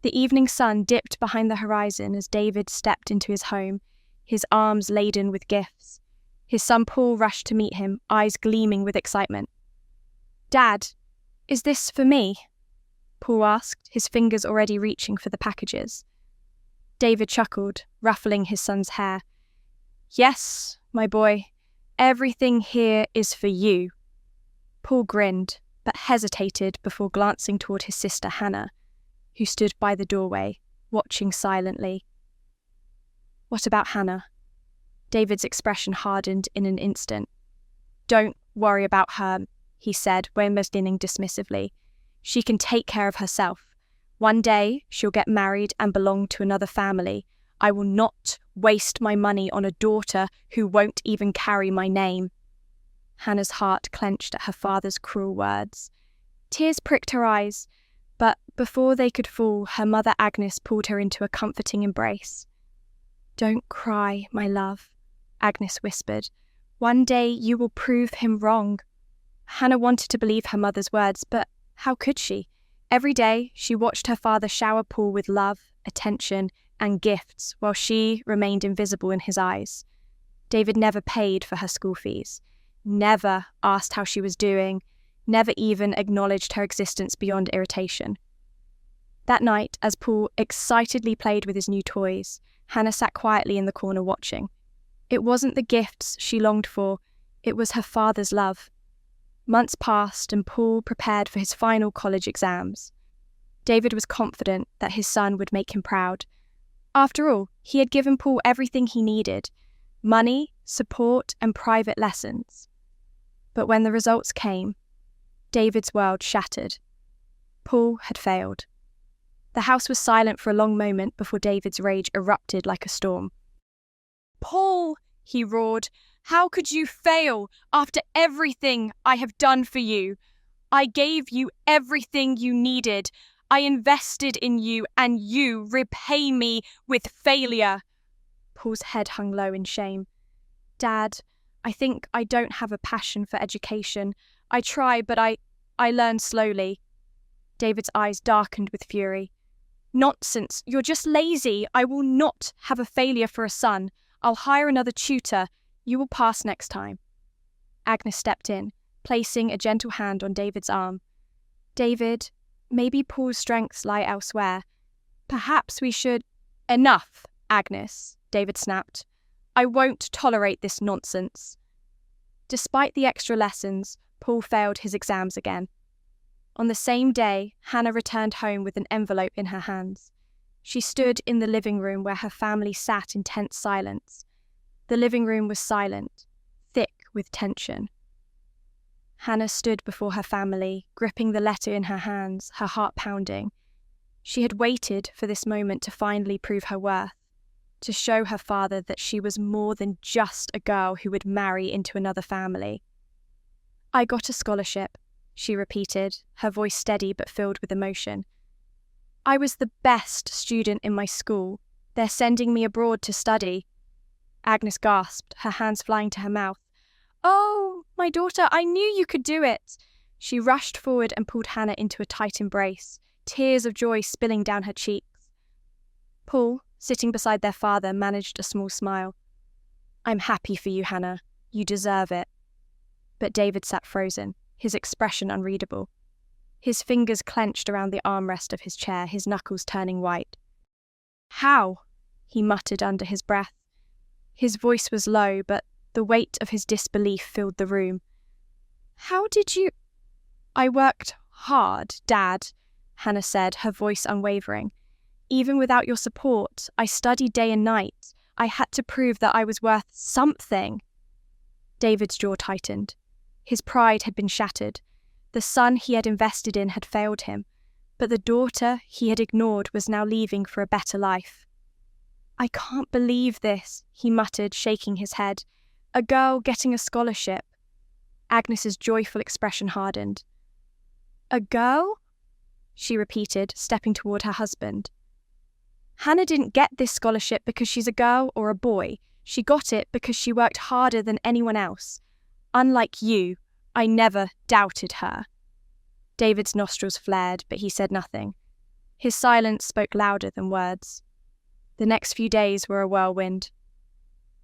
The evening sun dipped behind the horizon as David stepped into his home, his arms laden with gifts. His son Paul rushed to meet him, eyes gleaming with excitement. "Dad, is this for me?" Paul asked, his fingers already reaching for the packages. David chuckled, ruffling his son's hair. "Yes, my boy, everything here is for you." Paul grinned, but hesitated before glancing toward his sister Hannah, who stood by the doorway, watching silently. "What about Hannah?" David's expression hardened in an instant. "Don't worry about her," he said, beginning dismissively. "She can take care of herself. One day she'll get married and belong to another family. I will not waste my money on a daughter who won't even carry my name." Hannah's heart clenched at her father's cruel words. Tears pricked her eyes, but before they could fall, her mother Agnes pulled her into a comforting embrace. "Don't cry, my love," Agnes whispered. "One day you will prove him wrong." Hannah wanted to believe her mother's words, but how could she? Every day she watched her father shower Paul with love, attention, and gifts while she remained invisible in his eyes. David never paid for her school fees, never asked how she was doing, never even acknowledged her existence beyond irritation. That night, as Paul excitedly played with his new toys, Hannah sat quietly in the corner watching. It wasn't the gifts she longed for, it was her father's love. Months passed and Paul prepared for his final college exams. David was confident that his son would make him proud. After all, he had given Paul everything he needed: money, support, and private lessons. But when the results came, David's world shattered. Paul had failed. The house was silent for a long moment before David's rage erupted like a storm. "Paul," he roared, "how could you fail after everything I have done for you? I gave you everything you needed. I invested in you, and you repay me with failure." Paul's head hung low in shame. "Dad, I think I don't have a passion for education. I try, but I learn slowly." David's eyes darkened with fury. "Nonsense, you're just lazy. I will not have a failure for a son. I'll hire another tutor. You will pass next time." Agnes stepped in, placing a gentle hand on David's arm. "David, maybe Paul's strengths lie elsewhere. Perhaps we should—" "Enough, Agnes," David snapped. "I won't tolerate this nonsense." Despite the extra lessons, Paul failed his exams again. On the same day, Hannah returned home with an envelope in her hands. She stood in the living room where her family sat in tense silence. The living room was silent, thick with tension. Hannah stood before her family, gripping the letter in her hands, her heart pounding. She had waited for this moment to finally prove her worth, to show her father that she was more than just a girl who would marry into another family. "I got a scholarship," she repeated, her voice steady but filled with emotion. "I was the best student in my school. They're sending me abroad to study." Agnes gasped, her hands flying to her mouth. "Oh, my daughter, I knew you could do it." She rushed forward and pulled Hannah into a tight embrace, tears of joy spilling down her cheeks. Paul, sitting beside their father, managed a small smile. "I'm happy for you, Hannah. You deserve it." But David sat frozen, his expression unreadable. His fingers clenched around the armrest of his chair, his knuckles turning white. "How?" he muttered under his breath. His voice was low, but the weight of his disbelief filled the room. "How did you—" "I worked hard, Dad," Hannah said, her voice unwavering. "Even without your support, I studied day and night. I had to prove that I was worth something." David's jaw tightened. His pride had been shattered. The son he had invested in had failed him, but the daughter he had ignored was now leaving for a better life. "I can't believe this," he muttered, shaking his head. "A girl getting a scholarship." Agnes's joyful expression hardened. "A girl?" she repeated, stepping toward her husband. "Hannah didn't get this scholarship because she's a girl or a boy. She got it because she worked harder than anyone else. Unlike you, I never doubted her." David's nostrils flared, but he said nothing. His silence spoke louder than words. The next few days were a whirlwind.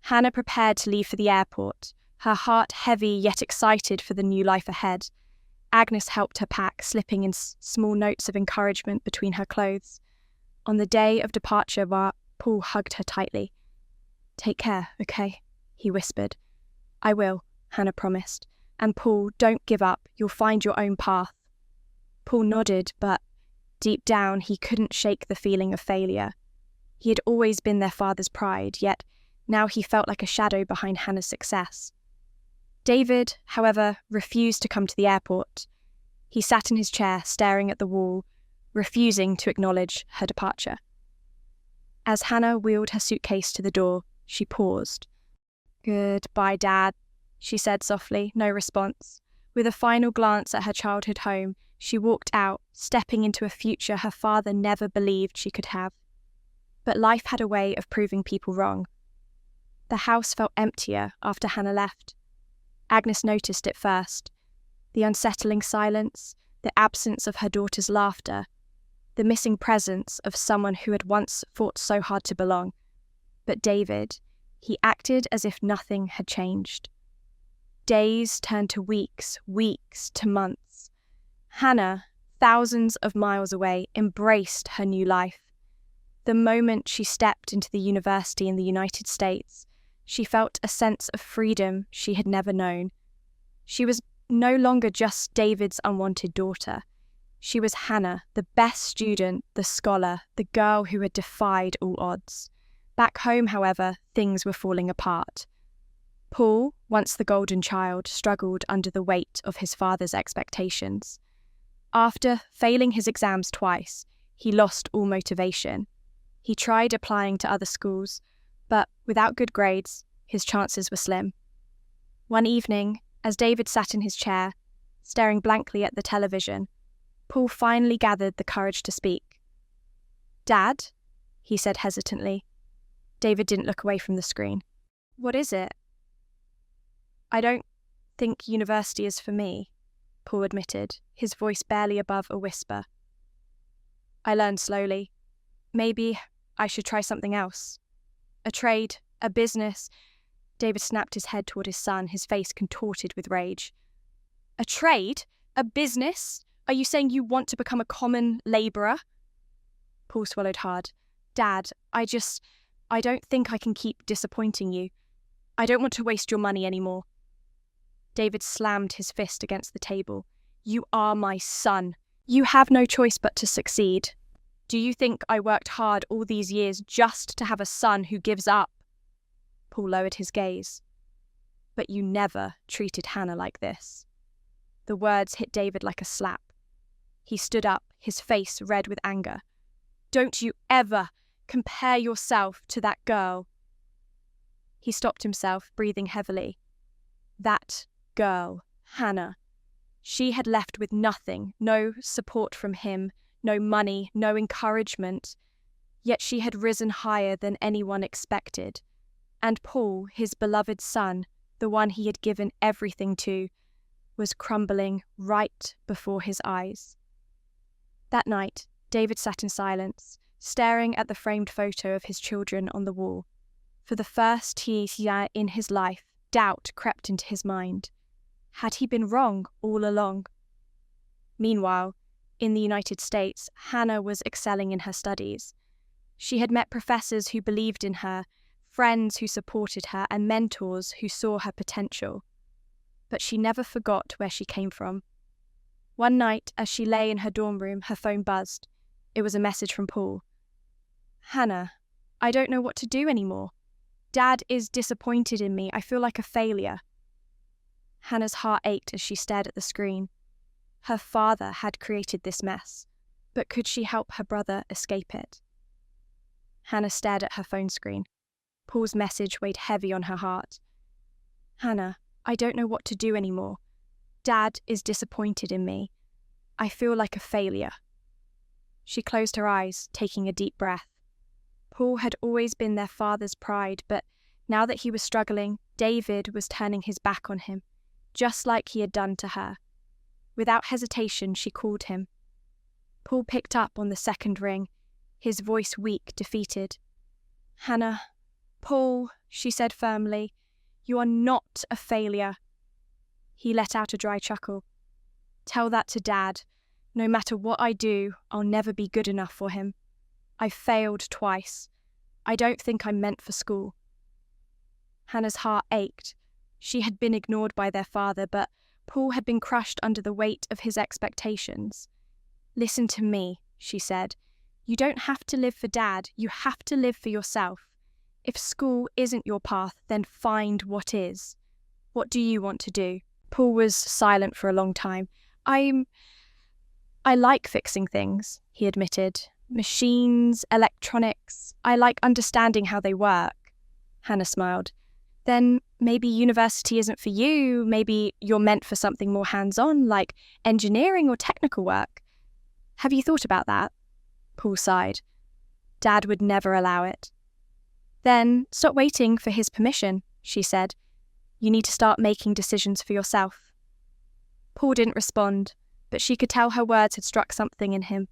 Hannah prepared to leave for the airport, her heart heavy yet excited for the new life ahead. Agnes helped her pack, slipping in small notes of encouragement between her clothes. On the day of departure, Paul hugged her tightly. "Take care, okay?" he whispered. "I will," Hannah promised. "And Paul, don't give up. You'll find your own path." Paul nodded, but deep down he couldn't shake the feeling of failure. He had always been their father's pride, yet now he felt like a shadow behind Hannah's success. David, however, refused to come to the airport. He sat in his chair, staring at the wall, refusing to acknowledge her departure. As Hannah wheeled her suitcase to the door, she paused. "Goodbye, Dad," she said softly, no response. With a final glance at her childhood home, she walked out, stepping into a future her father never believed she could have. But life had a way of proving people wrong. The house felt emptier after Hannah left. Agnes noticed it first. The unsettling silence, the absence of her daughter's laughter, the missing presence of someone who had once fought so hard to belong. But David, he acted as if nothing had changed. Days turned to weeks, weeks to months. Hannah, thousands of miles away, embraced her new life. The moment she stepped into the university in the United States, she felt a sense of freedom she had never known. She was no longer just David's unwanted daughter. She was Hannah, the best student, the scholar, the girl who had defied all odds. Back home, however, things were falling apart. Paul, once the golden child, struggled under the weight of his father's expectations. After failing his exams twice, he lost all motivation. He tried applying to other schools, but without good grades, his chances were slim. One evening, as David sat in his chair, staring blankly at the television, Paul finally gathered the courage to speak. "Dad?" he said hesitantly. David didn't look away from the screen. "What is it?" "I don't think university is for me," Paul admitted, his voice barely above a whisper. "I learned slowly. Maybe I should try something else. A trade, a business." David snapped his head toward his son, his face contorted with rage. "A trade? A business? Are you saying you want to become a common labourer?" Paul swallowed hard. "Dad, I don't think I can keep disappointing you. I don't want to waste your money anymore." David slammed his fist against the table. "You are my son. You have no choice but to succeed. Do you think I worked hard all these years just to have a son who gives up?" Paul lowered his gaze. "But you never treated Hannah like this." The words hit David like a slap. He stood up, his face red with anger. "Don't you ever compare yourself to that girl." He stopped himself, breathing heavily. That girl, Hannah. She had left with nothing, no support from him, no money, no encouragement. Yet she had risen higher than anyone expected. And Paul, his beloved son, the one he had given everything to, was crumbling right before his eyes. That night, David sat in silence, staring at the framed photo of his children on the wall. For the first time in his life, doubt crept into his mind. Had he been wrong all along? Meanwhile, in the United States, Hannah was excelling in her studies. She had met professors who believed in her, friends who supported her, and mentors who saw her potential. But she never forgot where she came from. One night, as she lay in her dorm room, her phone buzzed. It was a message from Paul. "Hannah, I don't know what to do anymore. Dad is disappointed in me. I feel like a failure." Hannah's heart ached as she stared at the screen. Her father had created this mess, but could she help her brother escape it? Hannah stared at her phone screen. Paul's message weighed heavy on her heart. "Hannah, I don't know what to do anymore. Dad is disappointed in me. I feel like a failure." She closed her eyes, taking a deep breath. Paul had always been their father's pride, but now that he was struggling, David was turning his back on him, just like he had done to her. Without hesitation, she called him. Paul picked up on the second ring, his voice weak, defeated. "Hannah, Paul," she said firmly, "you are not a failure." He let out a dry chuckle. "Tell that to Dad. No matter what I do, I'll never be good enough for him. I've failed twice. I don't think I'm meant for school." Hannah's heart ached. She had been ignored by their father, but Paul had been crushed under the weight of his expectations. "Listen to me," she said. "You don't have to live for Dad. You have to live for yourself. If school isn't your path, then find what is. What do you want to do?" Paul was silent for a long time. I like fixing things," he admitted. "Machines, electronics. I like understanding how they work." Hannah smiled. "Then maybe university isn't for you. Maybe you're meant for something more hands-on, like engineering or technical work. Have you thought about that?" Paul sighed. "Dad would never allow it." "Then stop waiting for his permission," she said. "You need to start making decisions for yourself." Paul didn't respond, but she could tell her words had struck something in him.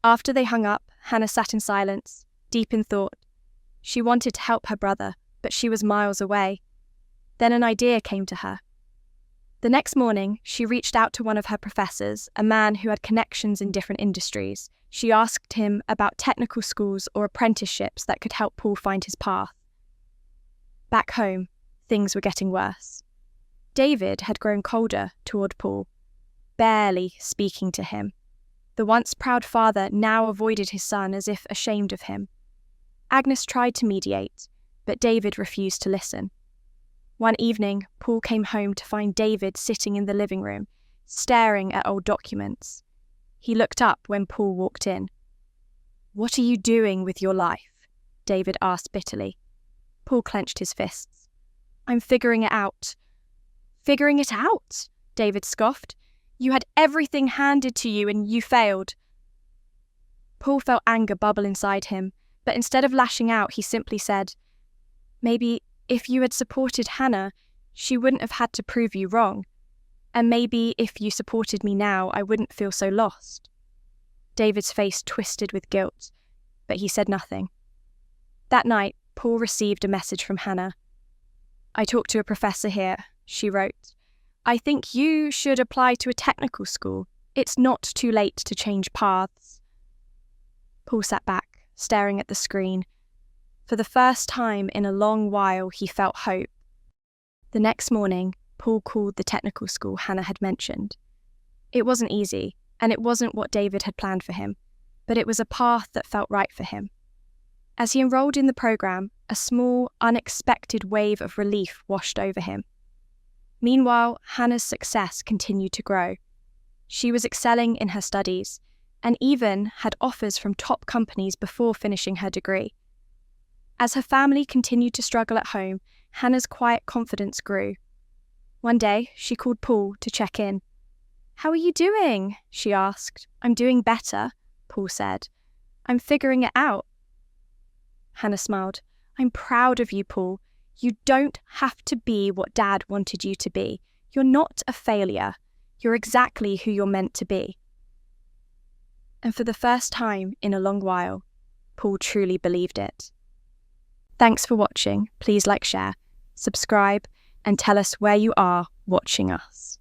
After they hung up, Hannah sat in silence, deep in thought. She wanted to help her brother, but she was miles away. Then an idea came to her. The next morning, she reached out to one of her professors, a man who had connections in different industries. She asked him about technical schools or apprenticeships that could help Paul find his path. Back home, things were getting worse. David had grown colder toward Paul, barely speaking to him. The once proud father now avoided his son as if ashamed of him. Agnes tried to mediate, but David refused to listen. One evening, Paul came home to find David sitting in the living room, staring at old documents. He looked up when Paul walked in. "What are you doing with your life?" David asked bitterly. Paul clenched his fists. "I'm figuring it out." "Figuring it out?" David scoffed. "You had everything handed to you and you failed." Paul felt anger bubble inside him, but instead of lashing out, he simply said, "Maybe if you had supported Hannah, she wouldn't have had to prove you wrong. And maybe if you supported me now, I wouldn't feel so lost." David's face twisted with guilt, but he said nothing. That night, Paul received a message from Hannah. "I talked to a professor here," she wrote. "I think you should apply to a technical school. It's not too late to change paths." Paul sat back, staring at the screen. For the first time in a long while, he felt hope. The next morning, Paul called the technical school Hannah had mentioned. It wasn't easy, and it wasn't what David had planned for him, but it was a path that felt right for him. As he enrolled in the program, a small, unexpected wave of relief washed over him. Meanwhile, Hannah's success continued to grow. She was excelling in her studies, and even had offers from top companies before finishing her degree. As her family continued to struggle at home, Hannah's quiet confidence grew. One day, she called Paul to check in. "How are you doing?" she asked. "I'm doing better," Paul said. "I'm figuring it out." Hannah smiled. "I'm proud of you, Paul. You don't have to be what Dad wanted you to be. You're not a failure. You're exactly who you're meant to be." And for the first time in a long while, Paul truly believed it. Thanks for watching. Please like, share, subscribe, and tell us where you are watching us.